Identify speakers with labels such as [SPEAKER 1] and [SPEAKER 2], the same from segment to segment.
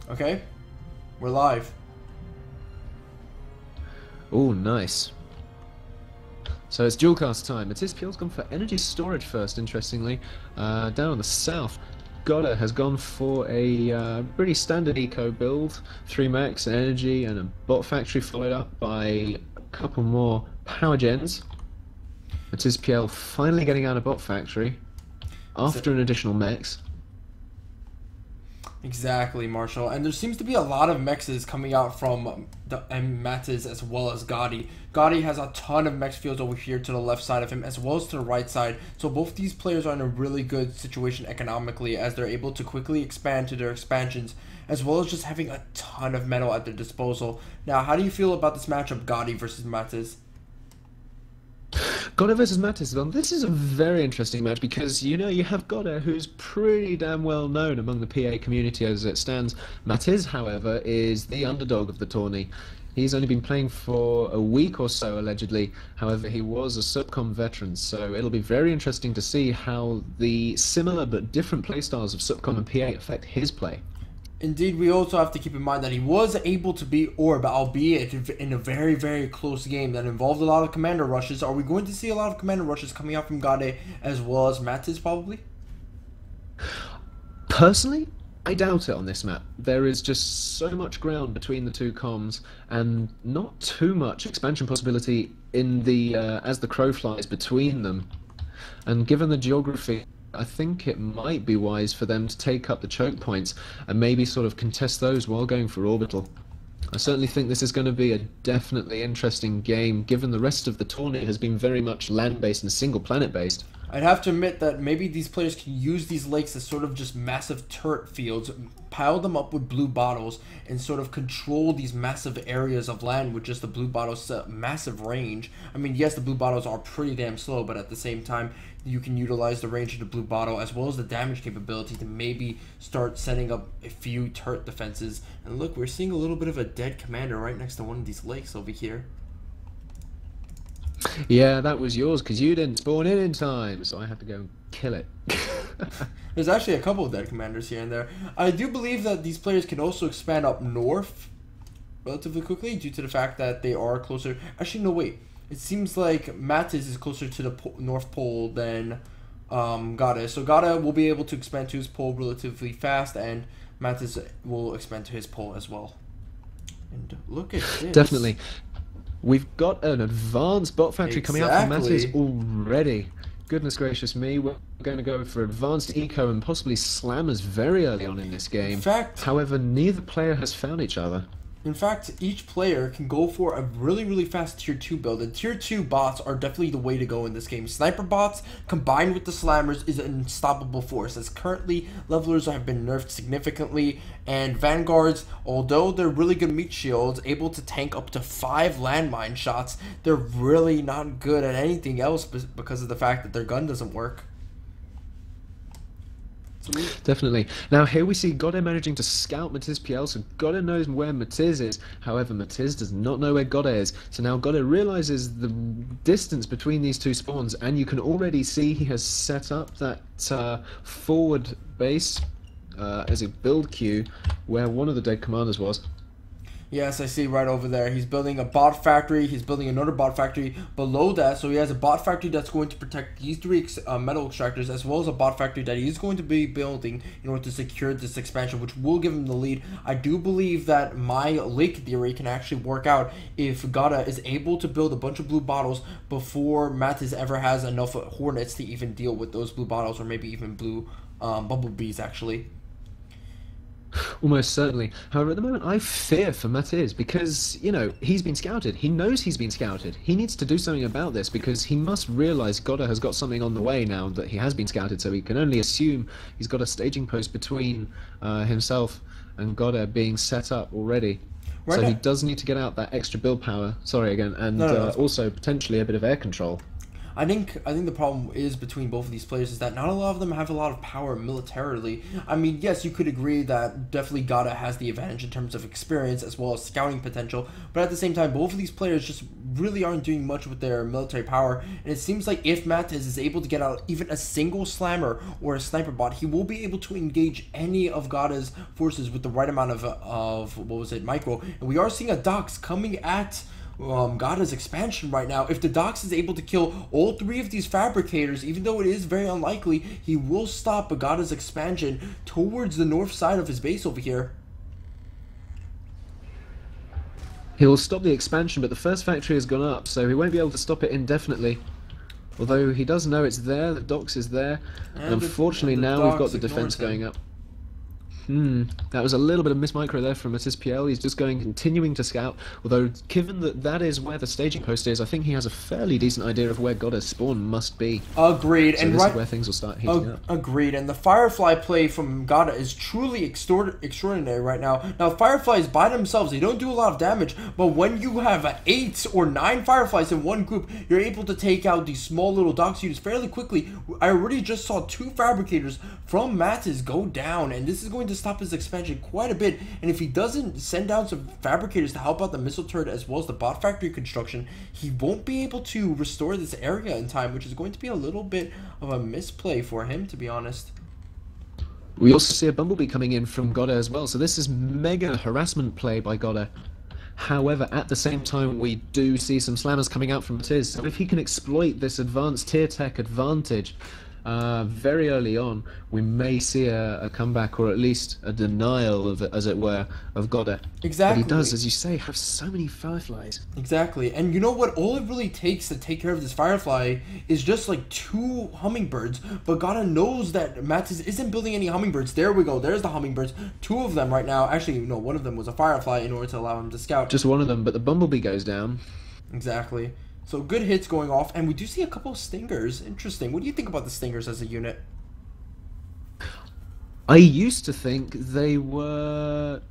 [SPEAKER 1] Okay, we're live.
[SPEAKER 2] Oh, nice. So it's DualCast time. Matizpl's gone for energy storage first, interestingly. Down on the south, Godde has gone for a pretty standard eco build. 3 max energy and a bot factory, followed up by a couple more power gens. Matizpl finally getting out of bot factory after an additional mechs.
[SPEAKER 1] Exactly, Marshall. And there seems to be a lot of mexes coming out from the Matiz as well as Godde. Godde has a ton of mex fields over here to the left side of him as well as to the right side. So both these players are in a really good situation economically as they're able to quickly expand to their expansions as well as just having a ton of metal at their disposal. Now, how do you feel about this matchup, Godde versus Matiz?
[SPEAKER 2] Godde versus Matizpl. This is a very interesting match because, you know, you have Godde, who's pretty damn well known among the PA community as it stands. Matiz, however, is the underdog of the tourney. He's only been playing for a week or so, allegedly. However, he was a subcom veteran, so it'll be very interesting to see how the similar but different playstyles of subcom and PA affect his play.
[SPEAKER 1] Indeed, we also have to keep in mind that he was able to beat Orb, albeit in a very, very close game that involved a lot of commander rushes. Are we going to see a lot of commander rushes coming out from Godde as well as Matiz, probably?
[SPEAKER 2] Personally, I doubt it on this map. There is just so much ground between the two comms, and not too much expansion possibility in the as the crow flies between them. And given the geography, I think it might be wise for them to take up the choke points and maybe sort of contest those while going for orbital. I certainly think this is going to be a definitely interesting game, given the rest of the tourney has been very much land-based and single planet-based.
[SPEAKER 1] I'd have to admit that maybe these players can use these lakes as sort of just massive turret fields, pile them up with blue bottles, and sort of control these massive areas of land with just the blue bottles' massive range. I mean, yes, the blue bottles are pretty damn slow, but at the same time, you can utilize the range of the blue bottle as well as the damage capability to maybe start setting up a few turret defenses. And look, we're seeing a little bit of a dead commander right next to one of these lakes over here.
[SPEAKER 2] Yeah, that was yours because you didn't spawn in time, so I had to go and kill it.
[SPEAKER 1] There's actually a couple of dead commanders here and there. I do believe that these players can also expand up north relatively quickly due to the fact that they are closer. Actually, no, wait. It seems like Matiz is closer to the North Pole than Godde. So Godde will be able to expand to his pole relatively fast, and Matiz will expand to his pole as well. And look at this.
[SPEAKER 2] Definitely. We've got an advanced bot factory coming out from Matiz already. Goodness gracious me, we're going to go for advanced eco and possibly slammers very early on in this game.
[SPEAKER 1] In fact,
[SPEAKER 2] however, neither player has found each other.
[SPEAKER 1] In fact, each player can go for a really, really fast tier 2 build, and tier 2 bots are definitely the way to go in this game. Sniper bots combined with the slammers is an unstoppable force, as currently levelers have been nerfed significantly, and vanguards, although they're really good meat shields, able to tank up to 5 landmine shots, they're really not good at anything else because of the fact that their gun doesn't work.
[SPEAKER 2] Definitely. Now here we see Godde managing to scout Matizpl, so Godde knows where Matiz is. However, Matiz does not know where Godde is. So now Godde realizes the distance between these two spawns, and you can already see he has set up that forward base as a build queue where one of the dead commanders was.
[SPEAKER 1] Yes, I see right over there. He's building a bot factory. He's building another bot factory below that. So he has a bot factory that's going to protect these 3 metal extractors, as well as a bot factory that he's going to be building in order to secure this expansion, which will give him the lead. I do believe that my lake theory can actually work out if Godde is able to build a bunch of blue bottles before Matiz ever has enough hornets to even deal with those blue bottles, or maybe even blue bumblebees, actually.
[SPEAKER 2] Almost certainly. However, at the moment, I fear for Matiz because, you know, he's been scouted. He knows he's been scouted. He needs to do something about this because he must realize Godde has got something on the way now that he has been scouted, so he can only assume he's got a staging post between himself and Godde being set up already.
[SPEAKER 1] Right,
[SPEAKER 2] so he does need to get out that extra build power, sorry again, and also potentially a bit of air control.
[SPEAKER 1] I think the problem is between both of these players is that not a lot of them have a lot of power militarily. I mean, yes, you could agree that definitely Godde has the advantage in terms of experience as well as scouting potential, but at the same time, both of these players just really aren't doing much with their military power, and it seems like if Matiz is able to get out even a single slammer or a sniper bot, he will be able to engage any of Godde's forces with the right amount of what was it, micro, and we are seeing a Dox coming at Godde's expansion right now. If the Dox is able to kill all 3 of these fabricators, even though it is very unlikely, he will stop Godde's expansion towards the north side of his base over here.
[SPEAKER 2] He'll stop the expansion, but the first factory has gone up, so he won't be able to stop it indefinitely. Although he does know it's there, the Dox is there, and unfortunately now we've got the defense going up. That was a little bit of miss micro there from Matizpl. He's just continuing to scout. Although, given that that is where the staging post is, I think he has a fairly decent idea of where Godde's spawn must be.
[SPEAKER 1] Agreed.
[SPEAKER 2] So
[SPEAKER 1] and
[SPEAKER 2] this
[SPEAKER 1] right,
[SPEAKER 2] is where things will start heating up.
[SPEAKER 1] Agreed. And the Firefly play from Godde is truly extraordinary right now. Now, Fireflies by themselves, they don't do a lot of damage, but when you have 8 or 9 Fireflies in one group, you're able to take out these small little Dox units fairly quickly. I already just saw 2 Fabricators from Matiz go down, and this is going to stop his expansion quite a bit. And if he doesn't send down some Fabricators to help out the missile turret as well as the bot factory construction, he won't be able to restore this area in time, which is going to be a little bit of a misplay for him, to be honest.
[SPEAKER 2] We also see a Bumblebee coming in from Godde as well, so this is mega harassment play by Godde. However, at the same time, we do see some slammers coming out from Matiz, so if he can exploit this advanced tier tech advantage very early on, we may see a comeback, or at least a denial of it, as it were, of Godde.
[SPEAKER 1] Exactly.
[SPEAKER 2] But he does, as you say, have so many Fireflies.
[SPEAKER 1] Exactly. And you know what? All it really takes to take care of this Firefly is just like 2 hummingbirds. But Godde knows that Matiz isn't building any hummingbirds. There we go. There's the hummingbirds. 2 of them right now. Actually, no, one of them was a Firefly in order to allow him to scout.
[SPEAKER 2] Just one of them, but the Bumblebee goes down.
[SPEAKER 1] Exactly. So good hits going off, and we do see a couple of Stingers. Interesting. What do you think about the Stingers as a unit?
[SPEAKER 2] I used to think they were,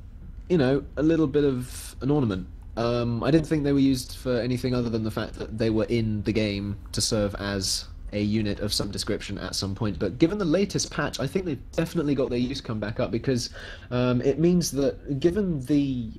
[SPEAKER 2] you know, a little bit of an ornament. I didn't think they were used for anything other than the fact that they were in the game to serve as a unit of some description at some point. But given the latest patch, I think they've definitely got their use come back up, because it means that given the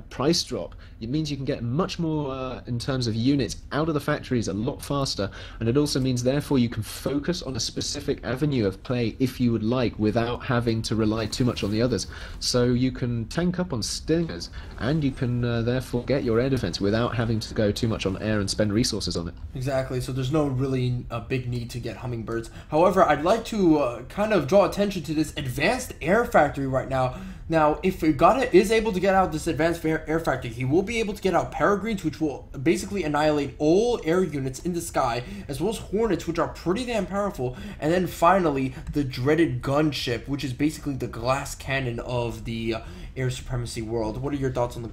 [SPEAKER 2] price drop, it means you can get much more in terms of units out of the factories a lot faster, and it also means therefore you can focus on a specific avenue of play if you would like, without having to rely too much on the others. So you can tank up on Stingers, and you can therefore get your air defense without having to go too much on air and spend resources on it.
[SPEAKER 1] Exactly, so there's no really big need to get hummingbirds. However, I'd like to kind of draw attention to this advanced air factory right now. Now, if Godde is able to get out this advanced air factory, he will be able to get out Peregrines, which will basically annihilate all air units in the sky, as well as Hornets, which are pretty damn powerful. And then finally, the dreaded gunship, which is basically the glass cannon of the air supremacy world. What are your thoughts on the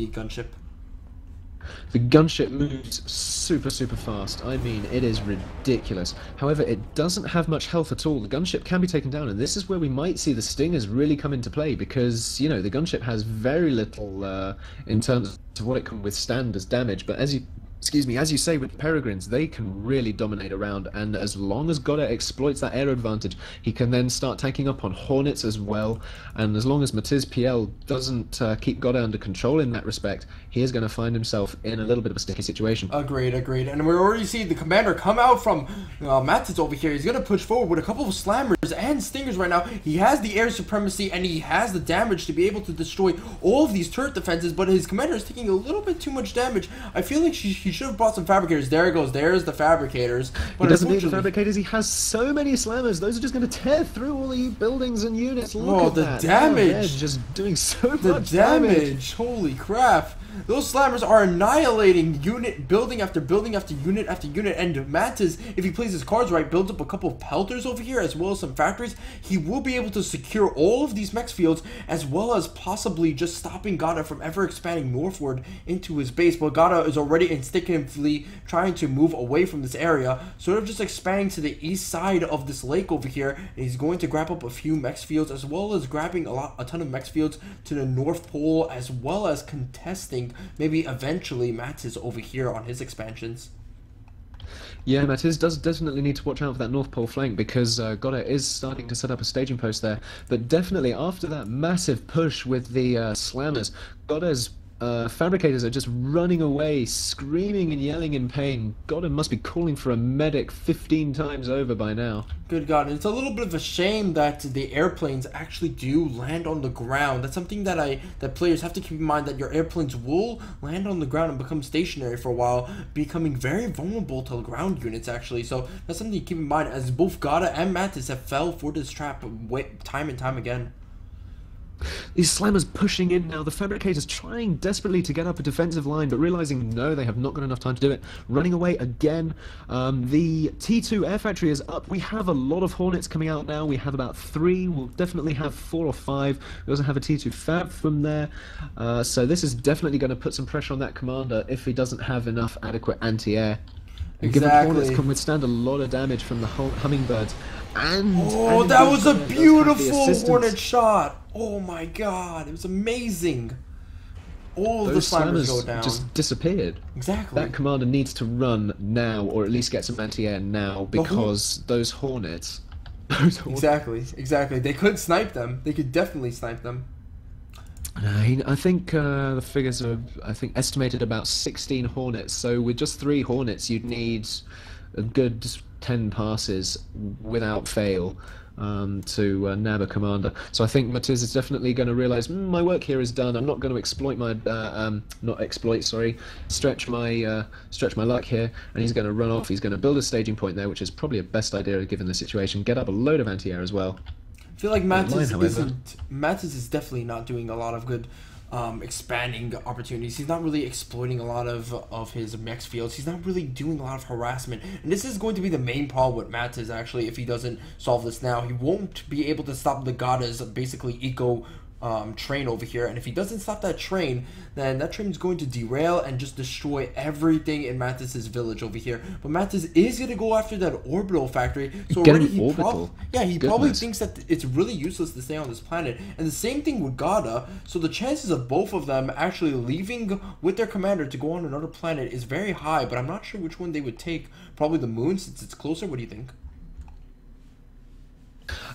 [SPEAKER 1] gunship?
[SPEAKER 2] The gunship moves super fast. I mean, it is ridiculous. However, it doesn't have much health at all. The gunship can be taken down, and this is where we might see the Stingers really come into play, because, you know, the gunship has very little in terms of what it can withstand as damage, but as you say, with Peregrines, they can really dominate around, and as long as Godde exploits that air advantage, he can then start tanking up on Hornets as well, and as long as Matizpl doesn't keep Godde under control in that respect, he is going to find himself in a little bit of a sticky situation.
[SPEAKER 1] Agreed. And we're already seeing the commander come out from Matiz over here. He's going to push forward with a couple of slammers and Stingers right now. He has the air supremacy, and he has the damage to be able to destroy all of these turret defenses, but his commander is taking a little bit too much damage. I feel like he should have brought some Fabricators. There it goes. There's the Fabricators. But
[SPEAKER 2] he doesn't need the Fabricators. He has so many slammers. Those are just going to tear through all the buildings and units. Look at
[SPEAKER 1] the
[SPEAKER 2] that.
[SPEAKER 1] damage.
[SPEAKER 2] They're just doing so much
[SPEAKER 1] damage.
[SPEAKER 2] damage.
[SPEAKER 1] Holy crap. Those slammers are annihilating unit, building after building after unit, and Matiz, if he plays his cards right, builds up a couple of pelters over here as well as some factories. He will be able to secure all of these mech fields, as well as possibly just stopping Godde from ever expanding northward into his base. But Godde is already instinctively trying to move away from this area, sort of just expanding to the east side of this lake over here. And he's going to grab up a few mech fields, as well as grabbing a ton of mech fields to the North Pole, as well as contesting maybe eventually Matiz over here on his expansions.
[SPEAKER 2] Yeah, Matiz does definitely need to watch out for that North Pole flank because Godde is starting to set up a staging post there. But definitely after that massive push with the slammers, Godde's fabricators are just running away, screaming and yelling in pain. Godde must be calling for a medic 15 times over by now.
[SPEAKER 1] Good God, and it's a little bit of a shame that the airplanes actually do land on the ground. That's something that players have to keep in mind, that your airplanes will land on the ground and become stationary for a while, becoming very vulnerable to ground units actually. So that's something to keep in mind, as both Godde and Matiz have fell for this trap time and time again.
[SPEAKER 2] These slammers pushing in now, the fabricators trying desperately to get up a defensive line, but realizing no, they have not got enough time to do it. Running away again. The T2 air factory is up. We have a lot of Hornets coming out now. We have about 3. We'll definitely have 4 or 5. We also have a T2 fab from there. So this is definitely going to put some pressure on that commander if he doesn't have enough adequate anti-air. Given Hornets can withstand a lot of damage from the Hummingbirds. And
[SPEAKER 1] that was a beautiful Hornet shot! Oh my God, it was amazing! All of the slammers go down.
[SPEAKER 2] Just disappeared.
[SPEAKER 1] Exactly.
[SPEAKER 2] That commander needs to run now, or at least get some anti-air now, because those Hornets...
[SPEAKER 1] Exactly. They could snipe them. They could definitely snipe them.
[SPEAKER 2] I think the figures are, estimated about 16 Hornets. So with just 3 Hornets, you'd need a good 10 passes without fail to nab a commander. So I think Matiz is definitely going to realize my work here is done. I'm not going to exploit my stretch my luck here, and he's going to run off. He's going to build a staging point there, which is probably a best idea given the situation. Get up a load of anti-air as well.
[SPEAKER 1] I feel like Matiz is definitely not doing a lot of good expanding opportunities. He's not really exploiting a lot of his mech fields. He's not really doing a lot of harassment. And this is going to be the main problem with Matiz, actually, if he doesn't solve this now. He won't be able to stop the Godde's basically eco train over here, and if he doesn't stop that train, then that train is going to derail and just destroy everything in Matiz's village over here. But Matiz is going to go after that orbital factory, so already he probably thinks that it's really useless to stay on this planet. And the same thing with Godde, so the chances of both of them actually leaving with their commander to go on another planet is very high, but I'm not sure which one they would take. Probably the moon, since it's closer. What do you think?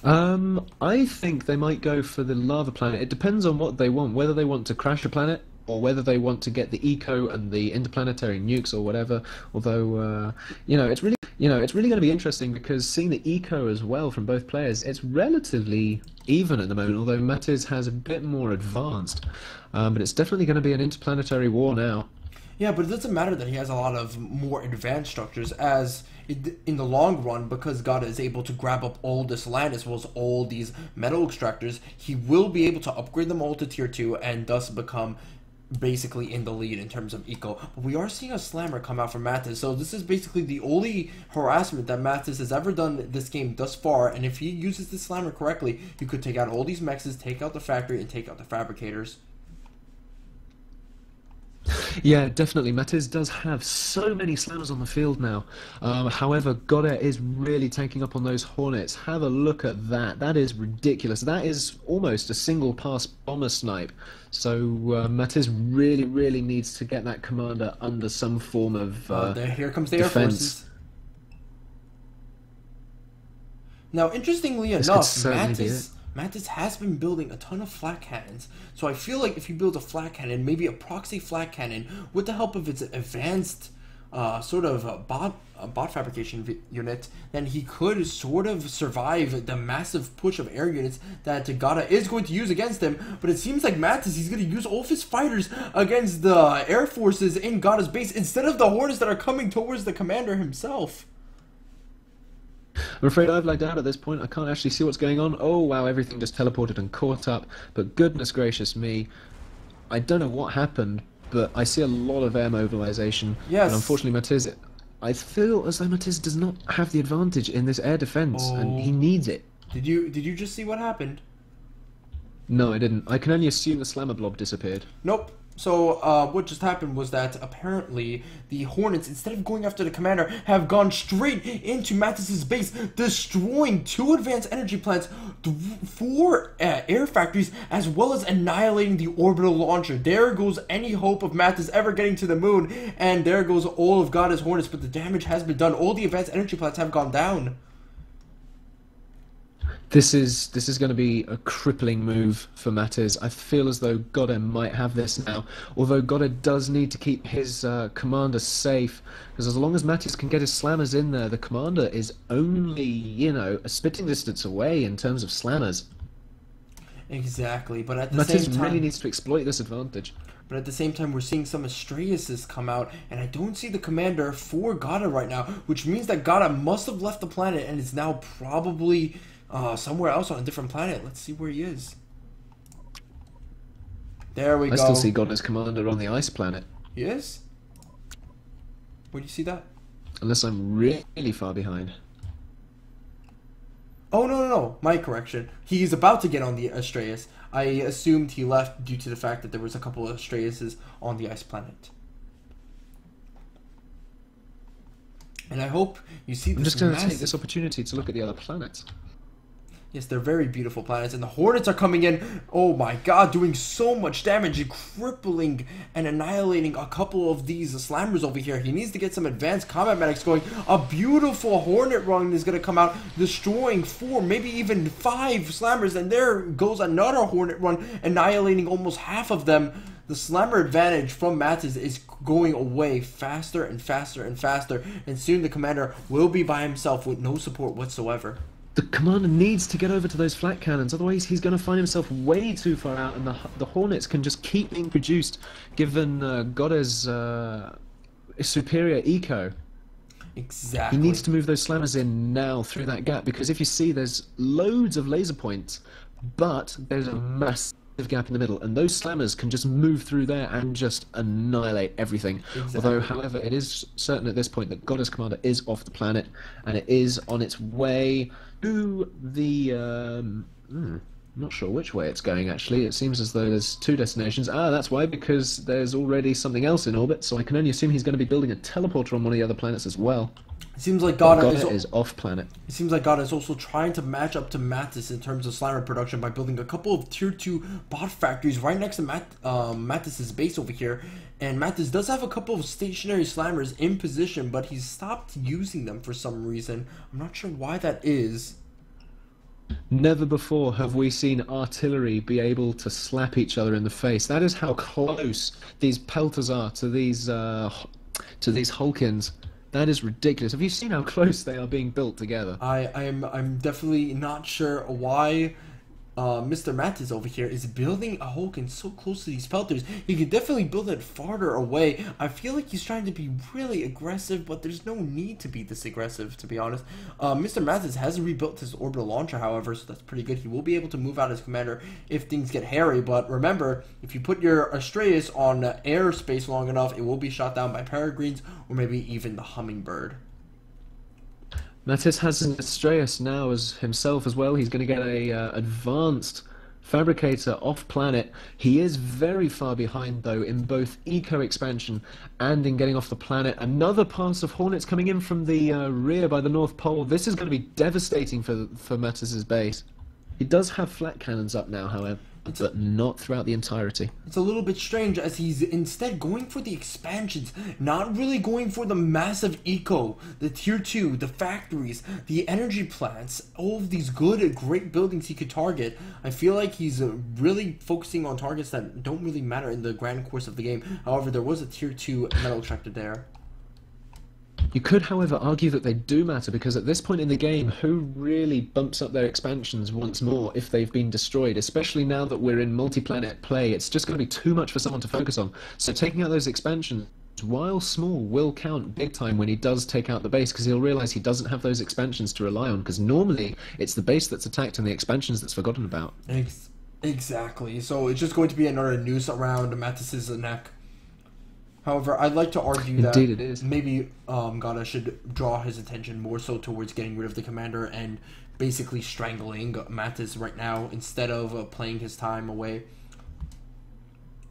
[SPEAKER 2] I think they might go for the lava planet. It depends on what they want, whether they want to crash a planet or whether they want to get the eco and the interplanetary nukes or whatever. Although, it's really going to be interesting because seeing the eco as well from both players, it's relatively even at the moment. Although Matiz has a bit more advanced, but it's definitely going to be an interplanetary war now.
[SPEAKER 1] Yeah, but it doesn't matter that he has a lot of more advanced structures, as in the long run, because Godde is able to grab up all this land as well as all these metal extractors, he will be able to upgrade them all to tier 2 and thus become basically in the lead in terms of eco. But we are seeing a slammer come out from Matiz, so this is basically the only harassment that Matiz has ever done this game thus far, and if he uses the slammer correctly, you could take out all these mexes, take out the factory, and take out the fabricators.
[SPEAKER 2] Yeah, definitely. Matiz does have so many slammers on the field now. However, Godde is really tanking up on those Hornets. Have a look at that. That is ridiculous. That is almost a single pass bomber snipe. So Matiz really, really needs to get that commander under some form of
[SPEAKER 1] here comes the
[SPEAKER 2] defense.
[SPEAKER 1] Air Forces. Now, interestingly enough, Matiz has been building a ton of flat cannons, so I feel like if he builds a flat cannon, maybe a proxy flat cannon, with the help of its advanced bot fabrication unit, then he could sort of survive the massive push of air units that Godde is going to use against him. But it seems like Matiz, he's going to use all of his fighters against the air forces in Godde's base instead of the Hornets that are coming towards the commander himself.
[SPEAKER 2] I'm afraid I've lagged out at this point. I can't actually see what's going on. Oh wow, everything just teleported and caught up. But goodness gracious me, I don't know what happened, but I see a lot of air mobilization.
[SPEAKER 1] Yes.
[SPEAKER 2] And unfortunately Matiz, I feel as though Matiz does not have the advantage in this air defense, and he needs it.
[SPEAKER 1] Did you just see what happened?
[SPEAKER 2] No, I didn't. I can only assume the slammer blob disappeared.
[SPEAKER 1] Nope. So, what just happened was that apparently the Hornets, instead of going after the commander, have gone straight into Matiz's base, destroying 2 advanced energy plants, 4 air factories, as well as annihilating the orbital launcher. There goes any hope of Matiz ever getting to the moon, and there goes all of Godde's Hornets, but the damage has been done. All the advanced energy plants have gone down.
[SPEAKER 2] This is going to be a crippling move for Matiz. I feel as though Godde might have this now, although Godde does need to keep his commander safe, because as long as Matiz can get his slammers in there, the commander is only, you know, a spitting distance away in terms of slammers.
[SPEAKER 1] Exactly, but at the
[SPEAKER 2] Matiz
[SPEAKER 1] same time,
[SPEAKER 2] really needs to exploit this advantage.
[SPEAKER 1] But at the same time, we're seeing some Astraeuses come out, and I don't see the commander for Godde right now, which means that Godde must have left the planet and is now probably somewhere else on a different planet. Let's see where he is. There we go.
[SPEAKER 2] I still see Godde's commander on the ice planet.
[SPEAKER 1] He is? Where do you see that?
[SPEAKER 2] Unless I'm really far behind.
[SPEAKER 1] Oh, no. My correction. He's about to get on the Astraeus. I assumed he left due to the fact that there was a couple of Astraeuses on the ice planet. And I hope you see this.
[SPEAKER 2] I'm just going to take this opportunity to look at the other planets.
[SPEAKER 1] Yes, they're very beautiful planets, and the Hornets are coming in, oh my god, doing so much damage, crippling and annihilating a couple of these slammers over here. He needs to get some advanced combat medics going. A beautiful Hornet run is going to come out, destroying 4, maybe even 5 slammers, and there goes another Hornet run, annihilating almost half of them. The slammer advantage from Matiz is going away faster and faster and faster, and soon the commander will be by himself with no support whatsoever.
[SPEAKER 2] The commander needs to get over to those flat cannons, otherwise he's going to find himself way too far out, and the Hornets can just keep being produced, given Godde's superior eco.
[SPEAKER 1] Exactly.
[SPEAKER 2] He needs to move those slammers in now through that gap, because if you see, there's loads of laser points, but there's a massive gap in the middle, and those slammers can just move through there and just annihilate everything. Exactly. Although, however, it is certain at this point that Godde's commander is off the planet, and it is on its way to the not sure which way it's going, actually. It seems as though there's 2 destinations. That's why, because there's already something else in orbit, so I can only assume he's going to be building a teleporter on one of the other planets as well.
[SPEAKER 1] It seems like Godde
[SPEAKER 2] is off planet.
[SPEAKER 1] It seems like Godde is also trying to match up to Matiz in terms of slammer production by building a couple of tier 2 bot factories right next to Matiz's base over here. And Matiz does have a couple of stationary slammers in position, but he's stopped using them for some reason. I'm not sure why that is.
[SPEAKER 2] Never before have we seen artillery be able to slap each other in the face. That is how close these pelters are to these Hulkins. That is ridiculous. Have you seen how close they are being built together?
[SPEAKER 1] I'm definitely not sure why Mr. Matiz over here is building a Hulkin so close to these pelters. He could definitely build it farther away. I feel like he's trying to be really aggressive, but there's no need to be this aggressive, to be honest. Mr. Matiz has rebuilt his orbital launcher, however, so that's pretty good. He will be able to move out his commander if things get hairy, but remember, if you put your Astraeus on airspace long enough, it will be shot down by peregrines or maybe even the hummingbird.
[SPEAKER 2] Matiz has an Astraeus now as himself as well. He's going to get a advanced fabricator off planet. He is very far behind though in both eco expansion and in getting off the planet. Another pass of Hornets coming in from the rear by the North Pole. This is going to be devastating for Matiz's base. He does have flat cannons up now, however, but not throughout the entirety.
[SPEAKER 1] It's a little bit strange as he's instead going for the expansions, not really going for the massive eco, the tier 2, the factories, the energy plants, all of these good, great buildings he could target. I feel like he's really focusing on targets that don't really matter in the grand course of the game. However, there was a tier 2 metal extractor there.
[SPEAKER 2] You could, however, argue that they do matter, because at this point in the game, who really bumps up their expansions once more if they've been destroyed? Especially now that we're in multi-planet play, it's just going to be too much for someone to focus on. So taking out those expansions, while small, will count big time when he does take out the base, because he'll realise he doesn't have those expansions to rely on, because normally it's the base that's attacked and the expansions that's forgotten about.
[SPEAKER 1] Exactly. So it's just going to be another noose around Matiz's neck. However, I'd like to argue that
[SPEAKER 2] Indeed it is.
[SPEAKER 1] maybe Godde should draw his attention more so towards getting rid of the commander and basically strangling Matiz right now instead of playing his time away.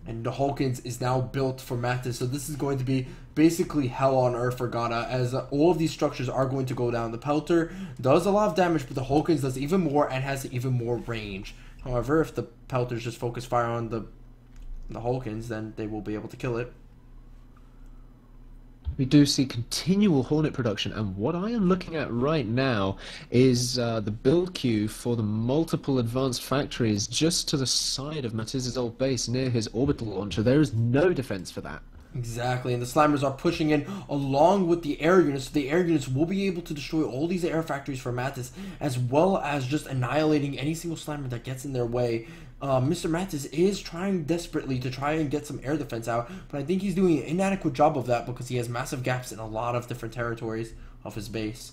[SPEAKER 1] And the Hawkins is now built for Matis, so this is going to be basically hell on earth for Godde, as all of these structures are going to go down. The Pelter does a lot of damage, but the Hawkins does even more and has even more range. However, if the Pelters just focus fire on the Hawkins, then they will be able to kill it.
[SPEAKER 2] We do see continual Hornet production, and what I am looking at right now is the build queue for the multiple advanced factories just to the side of Matiz's old base near his orbital launcher. There is no defense for that.
[SPEAKER 1] Exactly, and the Slammers are pushing in along with the air units. So the air units will be able to destroy all these air factories for Matis, as well as just annihilating any single Slammer that gets in their way. Mr. Matis is trying desperately to try and get some air defense out, but I think he's doing an inadequate job of that because he has massive gaps in a lot of different territories of his base.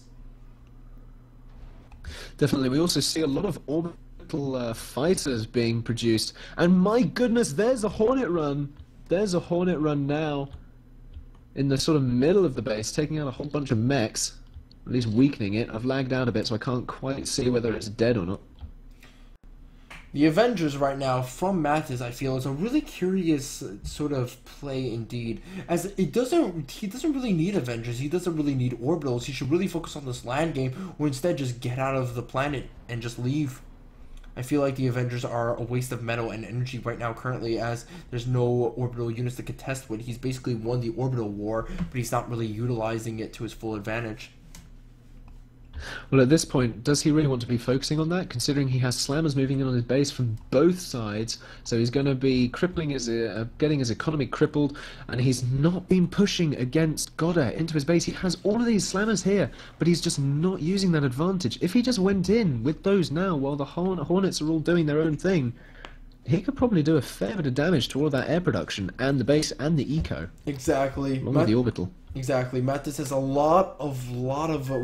[SPEAKER 2] Definitely. We also see a lot of orbital fighters being produced, and my goodness, there's a Hornet run. There's a Hornet run now in the sort of middle of the base, taking out a whole bunch of mechs, at least weakening it. I've lagged out a bit, so I can't quite see whether it's dead or not.
[SPEAKER 1] The Avengers right now from Matis, I feel, is a really curious sort of play indeed, as he doesn't really need Avengers, he doesn't really need orbitals. He should really focus on this land game, or instead just get out of the planet and just leave. I feel like the Avengers are a waste of metal and energy right now currently, as there's no orbital units to contest with. He's basically won the orbital war, but he's not really utilizing it to his full advantage.
[SPEAKER 2] Well, at this point, does he really want to be focusing on that, considering he has Slammers moving in on his base from both sides? So he's going to be crippling his, getting his economy crippled, and he's not been pushing against Godde into his base. He has all of these Slammers here, but he's just not using that advantage. If he just went in with those now, while the Hornets are all doing their own thing, he could probably do a fair bit of damage to all of that air production, and the base, and the eco.
[SPEAKER 1] Exactly.
[SPEAKER 2] Along with the orbital.
[SPEAKER 1] Exactly. Matis has a lot of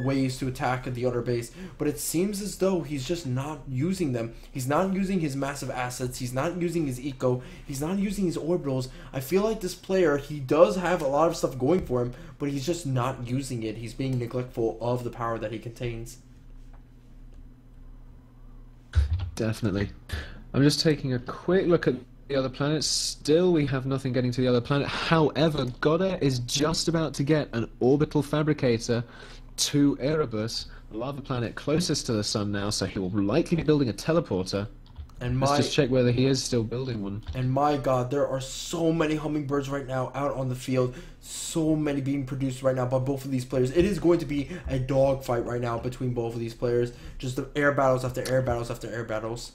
[SPEAKER 1] ways to attack the other base, but it seems as though he's just not using them. He's not using his massive assets. He's not using his eco. He's not using his orbitals. I feel like this player, he does have a lot of stuff going for him, but he's just not using it. He's being neglectful of the power that he contains.
[SPEAKER 2] Definitely. I'm just taking a quick look at the other planets. Still, we have nothing getting to the other planet. However, Godde is just about to get an orbital fabricator to Erebus, the lava planet closest to the sun now, so he will likely be building a teleporter.
[SPEAKER 1] And
[SPEAKER 2] let's just check whether he is still building one.
[SPEAKER 1] And my god, there are so many hummingbirds right now out on the field. So many being produced right now by both of these players. It is going to be a dogfight right now between both of these players. Just the air battles after air battles after air battles.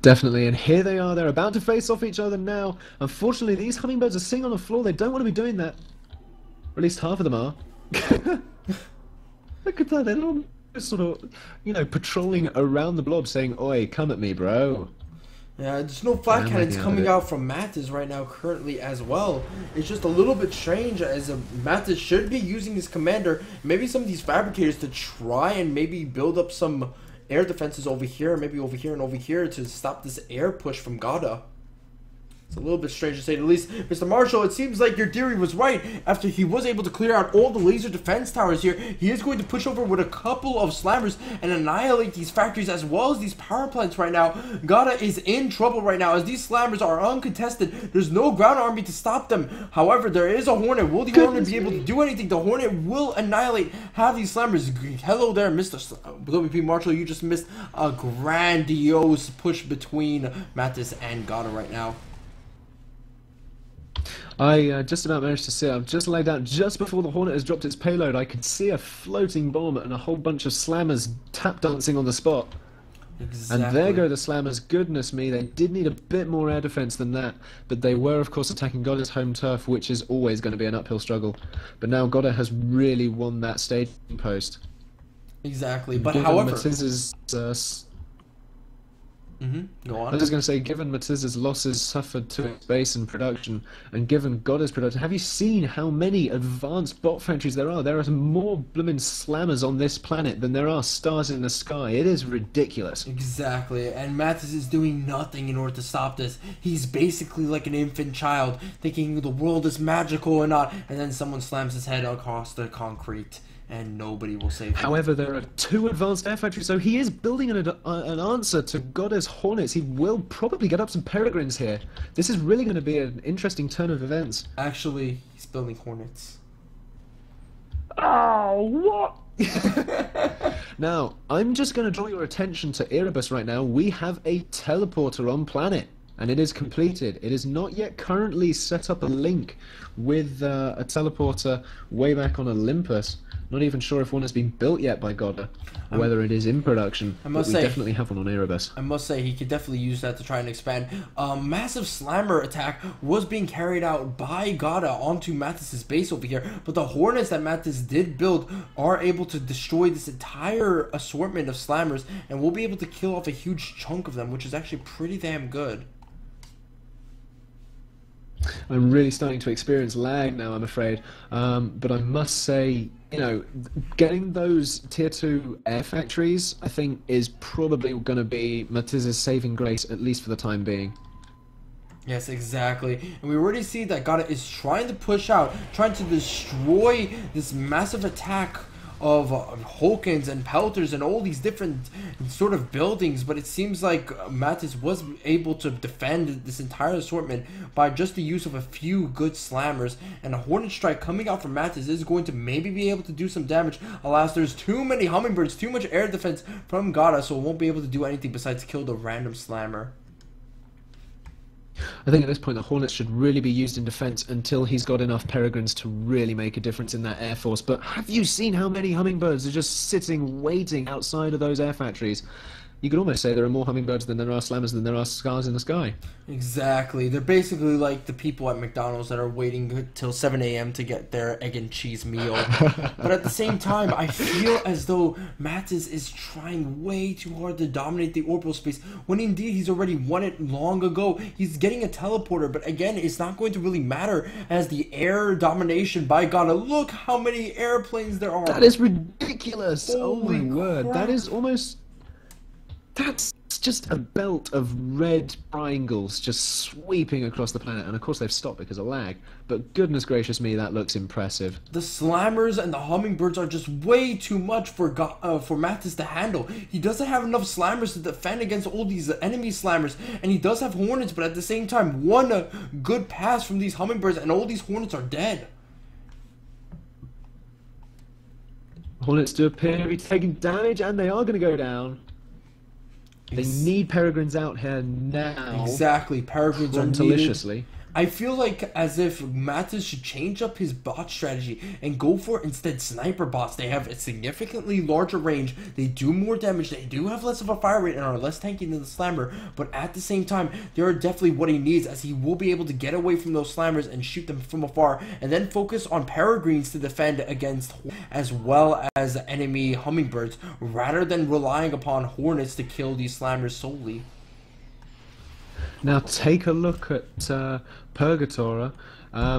[SPEAKER 2] Definitely, and here they are. They're about to face off each other now. Unfortunately, these hummingbirds are sitting on the floor. They don't want to be doing that. Or at least half of them are. Look at that. They're all sort of, you know, patrolling around the blob saying, "Oi, come at me, bro."
[SPEAKER 1] Yeah, there's no flat cannons coming out from Matis right now currently as well. It's just a little bit strange, as Matis should be using his commander, maybe some of these fabricators, to try and maybe build up some air defenses over here, maybe over here and over here, to stop this air push from Godde. It's a little bit strange to say the least. Mr. Marshall, it seems like your theory was right. After he was able to clear out all the laser defense towers here, he is going to push over with a couple of Slammers and annihilate these factories as well as these power plants right now. Godde is in trouble right now, as these Slammers are uncontested. There's no ground army to stop them. However, there is a Hornet. Will the Hornet be able to do anything? The Hornet will annihilate half these Slammers. Hello there, Mr. WPMarshall. You just missed a grandiose push between Matis and Godde right now.
[SPEAKER 2] I just about managed to see it. I've just laid out just before the Hornet has dropped its payload. I could see a floating bomb and a whole bunch of Slammers tap dancing on the spot. Exactly. And there go the Slammers. Goodness me, they did need a bit more air defense than that, but they were, of course, attacking Godde's home turf, which is always going to be an uphill struggle. But now Godde has really won that staging post.
[SPEAKER 1] Exactly, but however,
[SPEAKER 2] Matiz's
[SPEAKER 1] go on.
[SPEAKER 2] I was just going to say, given Matiz's losses suffered to its base and production, and given Godde's production, have you seen how many advanced bot factories there are? There are more blooming Slammers on this planet than there are stars in the sky. It is ridiculous.
[SPEAKER 1] Exactly, and Matis is doing nothing in order to stop this. He's basically like an infant child, thinking the world is magical or not, and then someone slams his head across the concrete. and nobody will save him.
[SPEAKER 2] However, there are 2 advanced air factories, so he is building an answer to Godde's Hornets. He will probably get up some Peregrines here. This is really going to be an interesting turn of events.
[SPEAKER 1] Actually, he's building Hornets.
[SPEAKER 2] Oh, what? Now, I'm just going to draw your attention to Erebus right now. We have a teleporter on planet, and it is completed. It is not yet currently set up a link with a teleporter way back on Olympus. Not even sure if one has been built yet by Godde, or whether it is in production. But we definitely have one on Erebus.
[SPEAKER 1] I must say, he could definitely use that to try and expand. Massive slammer attack was being carried out by Godde onto Matiz's base over here, but the Hornets that Matiz did build are able to destroy this entire assortment of slammers, and we'll be able to kill off a huge chunk of them, which is actually pretty damn good.
[SPEAKER 2] I'm really starting to experience lag now, I'm afraid. But I must say, you know, getting those tier 2 air factories, I think, is probably going to be Matiz's saving grace, at least for the time being.
[SPEAKER 1] Yes, exactly. And we already see that Godde is trying to push out, trying to destroy this massive attack of Hulkins and Pelters and all these different sort of buildings, but it seems like Matiz was able to defend this entire assortment by just the use of a few good slammers, and a Hornet Strike coming out from Matiz is going to maybe be able to do some damage. Alas, there's too many Hummingbirds, too much air defense from Godde, so it won't be able to do anything besides kill the random slammer.
[SPEAKER 2] I think at this point the Hornets should really be used in defense until he's got enough Peregrines to really make a difference in that air force. But have you seen how many Hummingbirds are just sitting, waiting outside of those air factories? You could almost say there are more Hummingbirds than there are Slammers than there are Scars in the sky.
[SPEAKER 1] Exactly. They're basically like the people at McDonald's that are waiting till 7 a.m. to get their egg and cheese meal. But at the same time, I feel as though Matiz is trying way too hard to dominate the orbital space, when indeed he's already won it long ago. He's getting a teleporter, but again, it's not going to really matter as the air domination by Godde. Look how many airplanes there are.
[SPEAKER 2] That is ridiculous.
[SPEAKER 1] Holy
[SPEAKER 2] oh my word.
[SPEAKER 1] crap.
[SPEAKER 2] That is almost... That's just a belt of red triangles just sweeping across the planet. And of course they've stopped because of lag. But goodness gracious me, that looks impressive.
[SPEAKER 1] The Slammers and the Hummingbirds are just way too much for Matiz to handle. He doesn't have enough Slammers to defend against all these enemy Slammers. And he does have Hornets, but at the same time, one good pass from these Hummingbirds and all these Hornets are dead.
[SPEAKER 2] Hornets do appear to be taking damage, and they are going to go down. They need Peregrines out here now.
[SPEAKER 1] Exactly, Peregrines are needed.
[SPEAKER 2] Deliciously.
[SPEAKER 1] I feel like as if Matiz should change up his bot strategy and go for instead sniper bots. They have a significantly larger range, they do more damage, they do have less of a fire rate and are less tanky than the Slammer, but at the same time, they are definitely what he needs, as he will be able to get away from those Slammers and shoot them from afar, and then focus on Peregrines to defend against as well as enemy Hummingbirds, rather than relying upon Hornets to kill these Slammers solely.
[SPEAKER 2] Now take a look at Purgatora,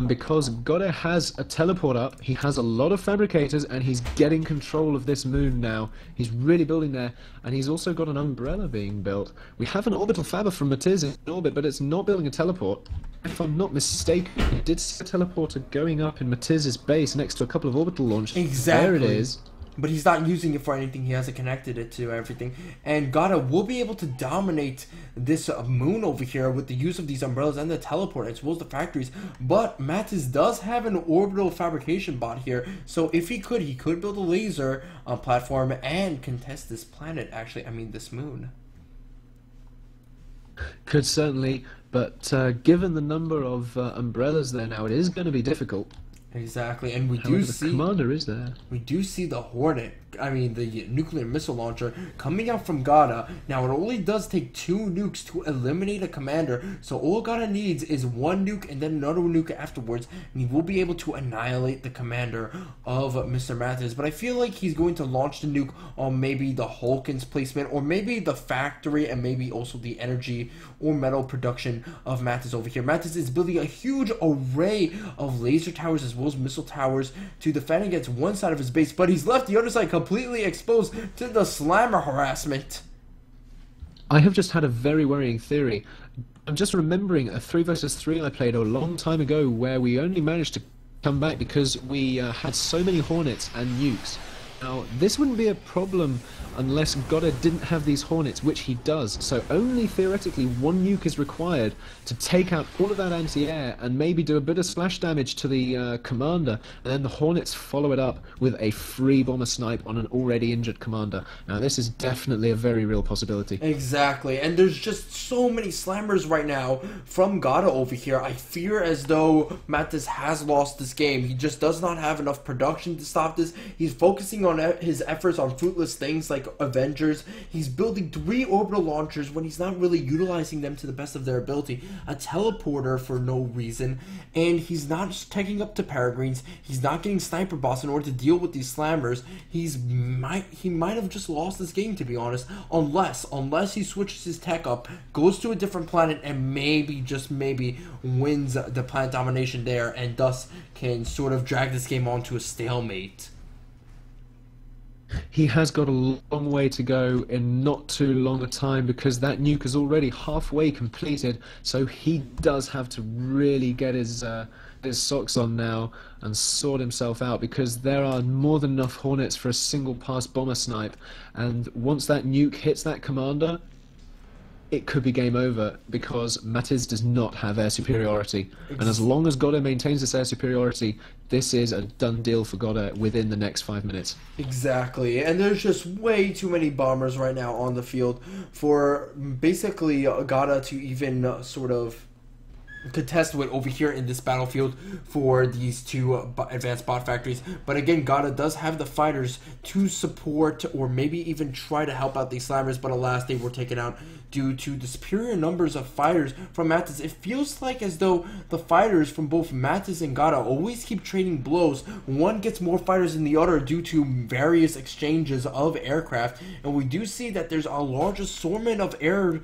[SPEAKER 2] because Godde has a teleport up, he has a lot of fabricators, and he's getting control of this moon now. He's really building there, and he's also got an umbrella being built. We have an orbital fabber from Matiz in orbit, but it's not building a teleport. If I'm not mistaken, he did see a teleporter going up in Matiz's base next to a couple of orbital launches.
[SPEAKER 1] Exactly.
[SPEAKER 2] There it is.
[SPEAKER 1] But he's not using it for anything. He hasn't connected it to everything. And Godde will be able to dominate this moon over here with the use of these umbrellas and the teleport as well as the factories. But Matiz does have an orbital fabrication bot here. So if he could build a laser platform and contest this planet. Actually, I mean this moon.
[SPEAKER 2] Could certainly, but given the number of umbrellas there now, it is going to be difficult.
[SPEAKER 1] Exactly, and we
[SPEAKER 2] However,
[SPEAKER 1] do
[SPEAKER 2] the
[SPEAKER 1] see
[SPEAKER 2] commander is there.
[SPEAKER 1] We do see the Hornet, I mean the nuclear missile launcher, coming out from Godde. Now it only does take 2 nukes to eliminate a commander, so all Godde needs is 1 nuke and then another nuke afterwards, and he will be able to annihilate the commander of Mr. Matiz. But I feel like he's going to launch the nuke on maybe the Hulkins placement, or maybe the factory, and maybe also the energy or metal production of Matiz over here. Matiz is building a huge array of laser towers as well as missile towers to defend against one side of his base, but he's left the other side completely exposed to the Slammer harassment.
[SPEAKER 2] I have just had a very worrying theory. I'm just remembering a 3 versus 3 I played a long time ago where we only managed to come back because we had so many Hornets and nukes. Now, this wouldn't be a problem unless Godde didn't have these Hornets, which he does. So only theoretically one nuke is required to take out all of that anti-air and maybe do a bit of splash damage to the commander, and then the Hornets follow it up with a free bomber snipe on an already injured commander. Now, this is definitely a very real possibility.
[SPEAKER 1] Exactly, and there's just so many slammers right now from Godde over here. I fear as though Matiz has lost this game. He just does not have enough production to stop this. He's focusing on his efforts on fruitless things like Avengers. He's building 3 orbital launchers when he's not really utilizing them to the best of their ability. A teleporter for no reason, and he's not just taking up to Peregrines. He's not getting Sniper Boss in order to deal with these slammers. He might have just lost this game, to be honest, unless he switches his tech up, goes to a different planet, and maybe, just maybe, wins the planet domination there, and thus can sort of drag this game on to a stalemate.
[SPEAKER 2] He has got a long way to go in not too long a time because that nuke is already halfway completed, so he does have to really get his socks on now and sort himself out, because there are more than enough Hornets for a single pass bomber snipe, and once that nuke hits that commander, it could be game over because Matiz does not have air superiority. And as long as Godde maintains this air superiority, this is a done deal for Godde within the next 5 minutes.
[SPEAKER 1] Exactly, and there's just way too many bombers right now on the field for basically Godde to even sort of contest with over here in this battlefield for these 2 advanced bot factories. But again, Godde does have the fighters to support or maybe even try to help out these slammers, but alas, they were taken out due to the superior numbers of fighters from Matiz. It feels like as though the fighters from both Matiz and Godde always keep trading blows. One gets more fighters than the other due to various exchanges of aircraft, and we do see that there's a large assortment of air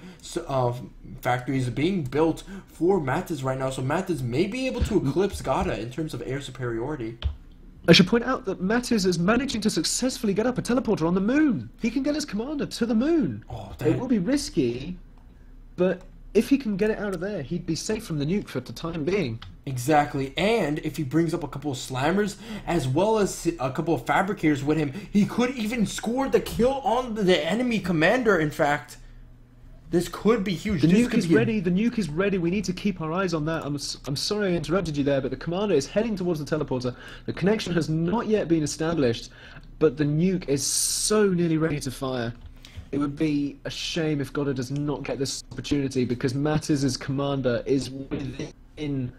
[SPEAKER 1] factories being built for Matiz right now, so Matiz may be able to eclipse Godde in terms of air superiority.
[SPEAKER 2] I should point out that Matiz is managing to successfully get up a teleporter on the moon. He can get his commander to the moon.
[SPEAKER 1] Oh,
[SPEAKER 2] it will be risky, but if he can get it out of there, he'd be safe from the nuke for the time being.
[SPEAKER 1] Exactly, and if he brings up a couple of slammers as well as a couple of fabricators with him, he could even score the kill on the enemy commander, in fact. This could be huge.
[SPEAKER 2] The nuke is ready. The nuke is ready. We need to keep our eyes on that. I'm sorry I interrupted you there, but the commander is heading towards the teleporter. The connection has not yet been established, but the nuke is so nearly ready to fire. It would be a shame if Godde does not get this opportunity, because Matiz's commander is within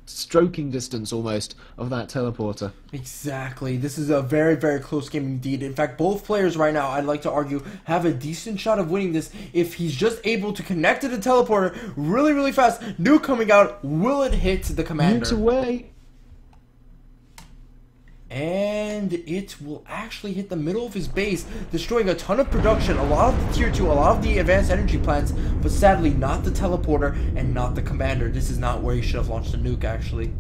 [SPEAKER 2] stroking distance almost of that teleporter.
[SPEAKER 1] Exactly. This is a very, very close game indeed. In fact, both players right now, I'd like to argue, have a decent shot of winning this if he's just able to connect to the teleporter really, really fast. Nuke coming out. Will it hit the commander?
[SPEAKER 2] Nuke's away.
[SPEAKER 1] And it will actually hit the middle of his base, destroying a ton of production, a lot of the tier 2, a lot of the advanced energy plants, but sadly not the teleporter and not the commander. This is not where he should have launched the nuke, actually.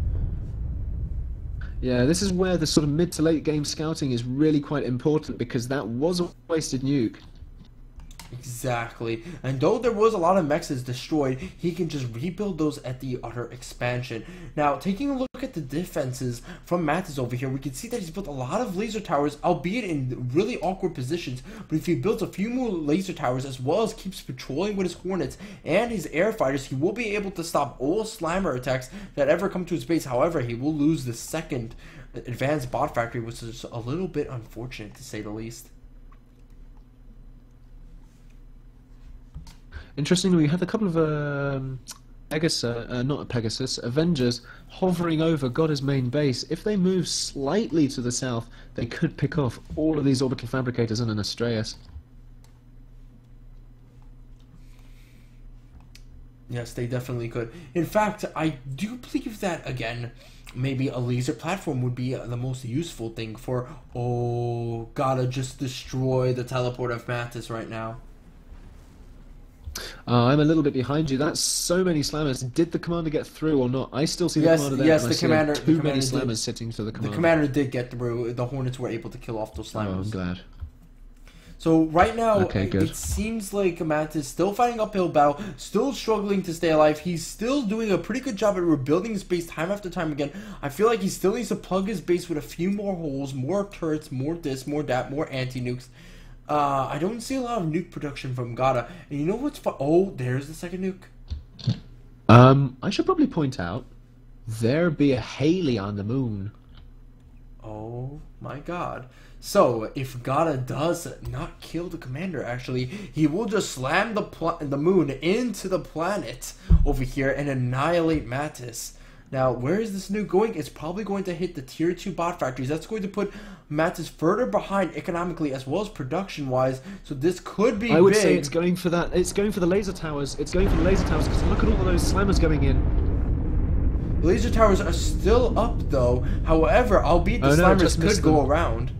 [SPEAKER 2] Yeah, this is where the sort of mid to late game scouting is really quite important, because that was a wasted nuke.
[SPEAKER 1] Exactly. And though there was a lot of mechs destroyed, he can just rebuild those at the utter expansion. Now, taking a look at the defenses from Matiz over here, we can see that he's built a lot of laser towers, albeit in really awkward positions. But if he builds a few more laser towers, as well as keeps patrolling with his Hornets and his air fighters, he will be able to stop all slammer attacks that ever come to his base. However, he will lose the second advanced bot factory, which is a little bit unfortunate, to say the least.
[SPEAKER 2] Interestingly, we have a couple of Avengers hovering over Godde's main base. If they move slightly to the south, they could pick off all of these orbital fabricators and an Astreus.
[SPEAKER 1] Yes, they definitely could. In fact, I do believe that, again, maybe a laser platform would be the most useful thing for, Godde just destroy the teleport of Matiz right now.
[SPEAKER 2] I'm a little bit behind you. That's so many slammers. Did the commander get through or not? I still see the commander there.
[SPEAKER 1] Yes, the commander.
[SPEAKER 2] Too many slammers sitting to the commander.
[SPEAKER 1] The commander did get through. The Hornets were able to kill off those slammers.
[SPEAKER 2] Oh, I'm glad.
[SPEAKER 1] So right now,
[SPEAKER 2] Okay, good.
[SPEAKER 1] it seems like Matt is still fighting uphill battle, still struggling to stay alive. He's still doing a pretty good job at rebuilding his base time after time again. I feel like he still needs to plug his base with a few more holes, more turrets, more this, more that, more anti-nukes. I don't see a lot of nuke production from Godde. And you know what's fun? Oh, there's the second nuke.
[SPEAKER 2] I should probably point out, there be a Haley on the moon.
[SPEAKER 1] Oh my god. So, if Godde does not kill the commander, actually, he will just slam the moon into the planet over here and annihilate Matiz. Now, where is this nuke going? It's probably going to hit the tier 2 bot factories. That's going to put Matiz further behind economically as well as production-wise. So this could be
[SPEAKER 2] I would
[SPEAKER 1] big.
[SPEAKER 2] say it's going for that. It's going for the laser towers. It's going for the laser towers because look at all of those slammers going in.
[SPEAKER 1] Laser towers are still up, though. However, albeit the slammers could go around.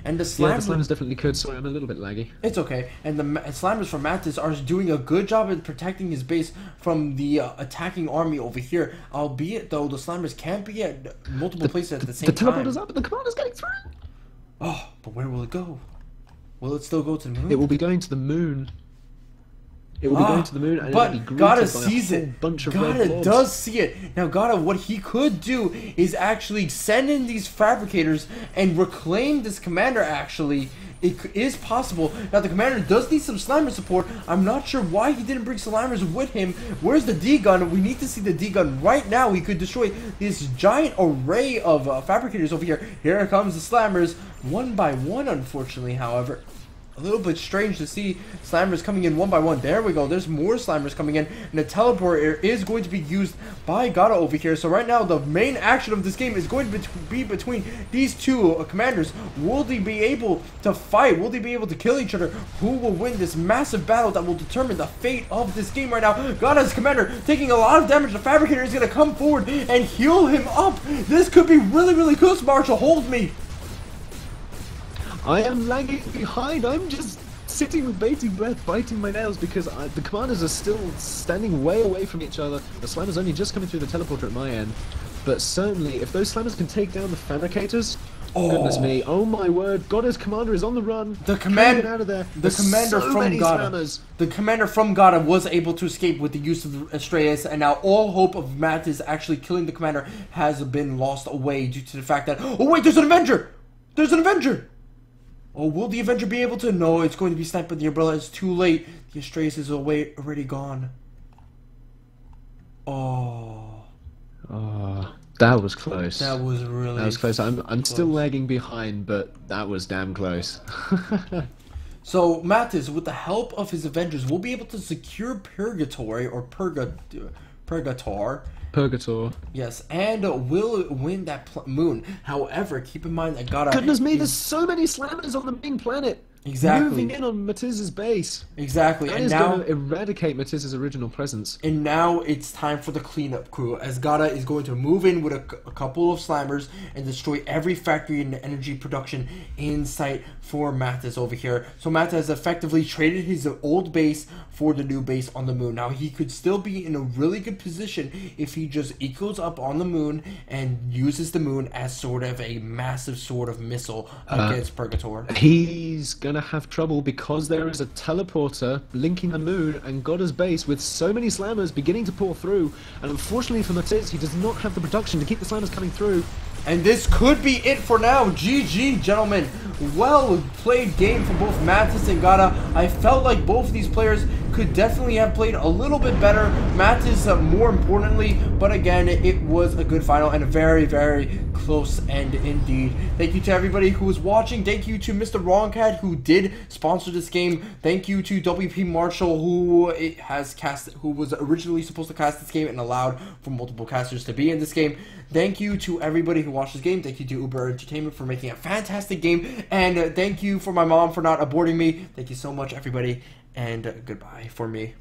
[SPEAKER 1] And the slammers
[SPEAKER 2] definitely could. Sorry, I'm a little bit laggy.
[SPEAKER 1] It's okay. And the slammers from Matiz are doing a good job at protecting his base from the attacking army over here. Albeit, though, the slammers can't be at multiple places at the same time.
[SPEAKER 2] The teleporter's up and the commander's getting through.
[SPEAKER 1] Oh, but where will it go? Will it still go to the moon?
[SPEAKER 2] It will be going to the moon. It will be going to the moon, and
[SPEAKER 1] but
[SPEAKER 2] it'll be greeted
[SPEAKER 1] Godde
[SPEAKER 2] by
[SPEAKER 1] sees
[SPEAKER 2] a whole
[SPEAKER 1] it.
[SPEAKER 2] bunch of
[SPEAKER 1] Godde
[SPEAKER 2] red blobs.
[SPEAKER 1] does see it. Now, Godde, what he could do is actually send in these fabricators and reclaim this commander, actually. It is possible. Now, the commander does need some slammer support. I'm not sure why he didn't bring slammers with him. Where's the D-gun? We need to see the D-gun right now. He could destroy this giant array of fabricators over here. Here comes the slammers, one by one, unfortunately, however. A little bit strange to see slammers coming in one by one. There we go. There's more slammers coming in. And the teleporter is going to be used by Godde over here. So right now, the main action of this game is going to be between these two commanders. Will they be able to fight? Will they be able to kill each other? Who will win this massive battle that will determine the fate of this game right now? Godde's commander taking a lot of damage. The fabricator is going to come forward and heal him up. This could be really, really close. Marshall, hold me.
[SPEAKER 2] I am lagging behind. I'm just sitting with bated breath, biting my nails because the commanders are still standing way away from each other. The slammers only just coming through the teleporter at my end. But certainly, if those slammers can take down the fabricators, goodness me, oh my word, Godde's commander is on the run.
[SPEAKER 1] The commander
[SPEAKER 2] out of there.
[SPEAKER 1] The commander
[SPEAKER 2] so
[SPEAKER 1] from
[SPEAKER 2] Godde.
[SPEAKER 1] The commander from Godde was able to escape with the use of Astraeus, and now all hope of Matiz actually killing the commander has been lost away due to the fact that, oh wait, there's an Avenger! There's an Avenger! Oh, will the Avenger be able to? No, it's going to be sniped by the umbrella. It's too late. The Astraeus is already gone. Oh.
[SPEAKER 2] Oh, that was close.
[SPEAKER 1] That was really
[SPEAKER 2] close. I'm still lagging behind, but that was damn close.
[SPEAKER 1] So, Matiz, with the help of his Avengers, will be able to secure Purgatory, or Purgator. Yes, and will win that moon. However, keep in mind that Godde...
[SPEAKER 2] Goodness me, there's so many slammers on the main planet.
[SPEAKER 1] Exactly.
[SPEAKER 2] Moving in on Matiz's base.
[SPEAKER 1] Exactly.
[SPEAKER 2] That is going to eradicate Matiz's original presence.
[SPEAKER 1] And now it's time for the cleanup crew, as Godde is going to move in with a couple of slammers and destroy every factory and energy production in sight for Matiz over here. So Matiz has effectively traded his old base for the new base on the moon. Now he could still be in a really good position if he just ecos up on the moon and uses the moon as sort of a massive sort of missile against Purgator.
[SPEAKER 2] He's gonna have trouble because there is a teleporter linking the moon and Godde's base with so many slammers beginning to pour through, and unfortunately for Matiz, he does not have the production to keep the slammers coming through.
[SPEAKER 1] And this could be it for now. GG, gentlemen. Well played game for both Matiz and Godde. I felt like both of these players could definitely have played a little bit better. Matiz more importantly, but again, it was a good final and a very, very close end indeed. Thank you to everybody who was watching. Thank you to Mr. Wrongcat who did sponsor this game. Thank you to WPMarshall who was originally supposed to cast this game and allowed for multiple casters to be in this game. Thank you to everybody who watched this game. Thank you to Uber Entertainment for making a fantastic game. And thank you for my mom for not aborting me. Thank you so much, everybody. And goodbye for me.